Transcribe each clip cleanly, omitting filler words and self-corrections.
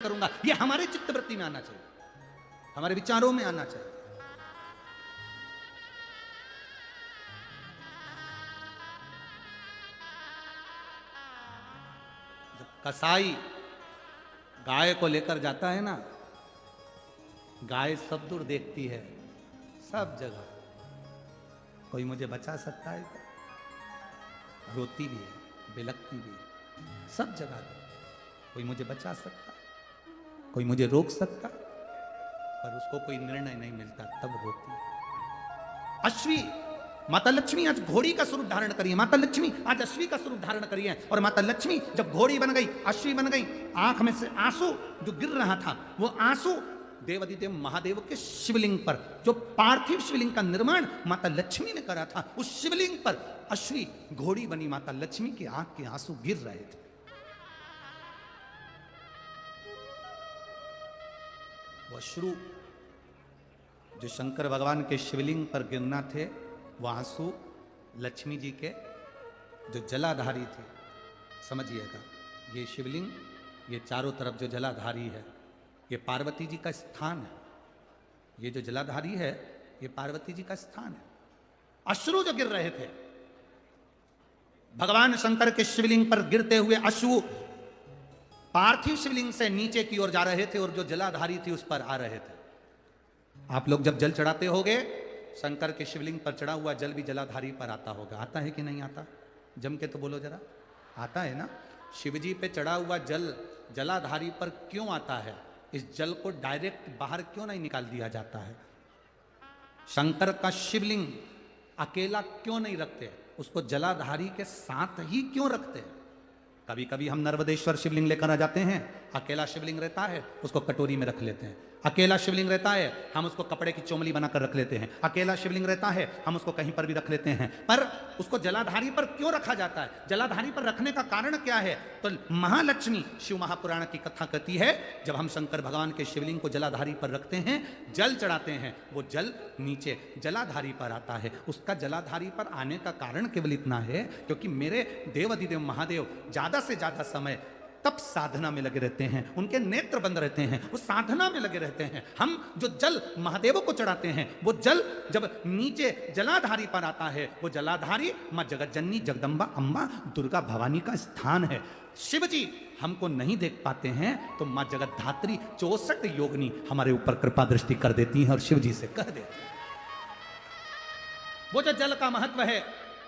करूंगा, ये हमारे चित्तवृत्ति में आना चाहिए, हमारे विचारों में आना चाहिए। जब कसाई गाय को लेकर जाता है ना, गाय सब दूर देखती है, सब जगह कोई मुझे बचा सकता है क्या? रोती भी है, बिलखती भी है, सब जगह कोई मुझे बचा सकता, कोई मुझे रोक सकता, पर उसको कोई निर्णय नहीं मिलता, तब रोती है। अश्वी, माता लक्ष्मी आज घोड़ी का स्वरूप धारण करी है, माता लक्ष्मी आज अश्वी का स्वरूप धारण करी है। और माता लक्ष्मी जब घोड़ी बन गई, अश्वी बन गई, आंख में से आंसू जो गिर रहा था, वो आंसू देवादिदेव महादेव के शिवलिंग पर, जो पार्थिव शिवलिंग का निर्माण माता लक्ष्मी ने करा था, उस शिवलिंग पर अश्वी घोड़ी बनी, माता लक्ष्मी की आंख के आंसू गिर रहे थे। वो अश्रु जो शंकर भगवान के शिवलिंग पर गिरना थे, वो आंसू लक्ष्मी जी के जो जलाधारी थे। समझिएगा, ये शिवलिंग, ये चारों तरफ जो जलाधारी है, ये पार्वती जी का स्थान है। ये जो जलाधारी है, ये पार्वती जी का स्थान है। अश्रु जो गिर रहे थे, भगवान शंकर के शिवलिंग पर गिरते हुए अश्रु पार्थिव शिवलिंग से नीचे की ओर जा रहे थे, और जो जलाधारी थी उस पर आ रहे थे। आप लोग जब जल चढ़ाते होगे, शंकर के शिवलिंग पर चढ़ा हुआ जल भी जलाधारी पर आता होगा। आता है कि नहीं आता? जम के तो बोलो जरा, आता है ना? शिवजी पे चढ़ा हुआ जल जलाधारी पर क्यों आता है? इस जल को डायरेक्ट बाहर क्यों नहीं निकाल दिया जाता है? शंकर का शिवलिंग अकेला क्यों नहीं रखते? उसको जलाधारी के साथ ही क्यों रखते हैं? कभी कभी हम नर्मदेश्वर शिवलिंग लेकर आ जाते हैं, अकेला शिवलिंग रहता है, उसको कटोरी में रख लेते हैं। अकेला शिवलिंग रहता है, हम उसको कपड़े की चोमली बनाकर रख लेते हैं। अकेला शिवलिंग रहता है, हम उसको कहीं पर भी रख लेते हैं। पर उसको जलाधारी पर क्यों रखा जाता है? जलाधारी पर रखने का कारण क्या है? तो महालक्ष्मी शिव महापुराण की कथा कहती है, जब हम शंकर भगवान के शिवलिंग को जलाधारी पर रखते हैं, जल चढ़ाते हैं, वो जल नीचे जलाधारी पर आता है। उसका जलाधारी पर आने का कारण केवल इतना है, क्योंकि मेरे देवादिदेव महादेव ज्यादा से ज्यादा समय तब साधना में लगे रहते हैं, उनके नेत्र बंद रहते हैं, वो साधना में लगे रहते हैं। हम जो जल महादेवों को चढ़ाते हैं, वो जल जब नीचे जलाधारी पर आता है, वो जलाधारी मां जगत जननी जगदम्बा अम्बा दुर्गा भवानी का स्थान है। शिव जी हमको नहीं देख पाते हैं, तो मां जगत धात्री 64 योगिनी हमारे ऊपर कृपा दृष्टि कर देती हैं और शिव जी से कह देती हैं। वो जो जल का महत्व है,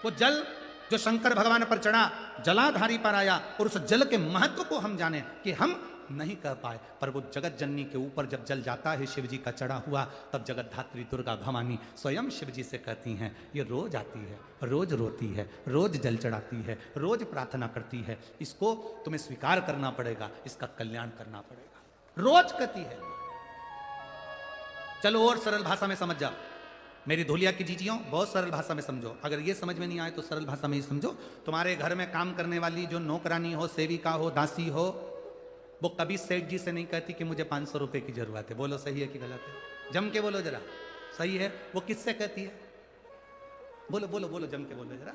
वो जल जो शंकर भगवान पर चढ़ा, जलाधारी पर आया, और उस जल के महत्व को हम जाने कि हम नहीं कह पाए, पर वो जगत जननी के ऊपर जब जल जाता है शिव जी का चढ़ा हुआ, तब जगत धात्री दुर्गा भवानी स्वयं शिव जी से कहती हैं, ये रोज आती है, रोज रोती है, रोज जल चढ़ाती है, रोज प्रार्थना करती है, इसको तुम्हें स्वीकार करना पड़ेगा, इसका कल्याण करना पड़ेगा। रोज कहती है। चलो और सरल भाषा में समझ जाओ, मेरी धुलिया की जीजियों, बहुत सरल भाषा में समझो। अगर ये समझ में नहीं आए तो सरल भाषा में ही समझो। तुम्हारे घर में काम करने वाली जो नौकरानी हो, सेविका हो, दासी हो, वो कभी सेठ जी से नहीं कहती कि मुझे 500 रुपए की जरूरत है। बोलो सही है कि गलत है? जम के बोलो जरा, सही है। वो किससे कहती है? बोलो बोलो बोलो, जम के बोलो जरा।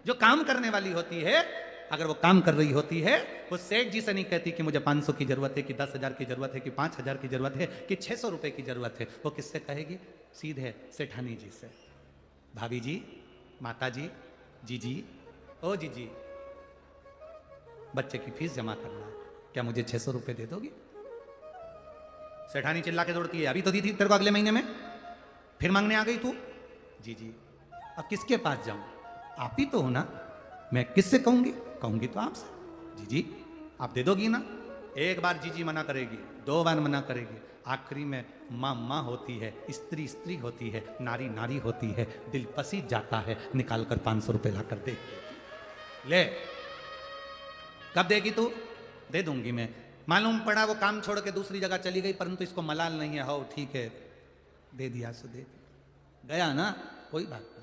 जो काम करने वाली होती है, अगर वो काम कर रही होती है, वो सेठ जी से नहीं कहती कि मुझे 500 की जरूरत है, कि 10,000 की जरूरत है, कि 5,000 की जरूरत है, कि 600 रुपए की जरूरत है। वो किससे कहेगी? सीधे सेठानी जी से। भाभी जी, माता जी, जीजी, ओ जीजी, बच्चे की फीस जमा करना है, क्या मुझे 600 रुपए दे दोगी? सेठानी चिल्ला के दौड़ती है, अभी तो दी थी तेरे को अगले महीने में, फिर मांगने आ गई तू। जीजी, अब किसके पास जाऊं? आप ही तो हो ना, मैं किससे कहूंगी? कहूंगी तो आपसे। जीजी आप दे दोगी ना? एक बार जीजी मना करेगी, 2 बार मना करेगी, आखिरी में माँ माँ होती है, स्त्री स्त्री होती है, नारी नारी होती है, दिल पसीज जाता है, निकाल कर 500 रुपए ला कर दे। ले, कब देगी तू? दे दूंगी मैं। मालूम पड़ा वो काम छोड़ के दूसरी जगह चली गई, परंतु इसको मलाल नहीं है। हो ठीक है, दे दिया सो दे दिया, गया ना, कोई बात।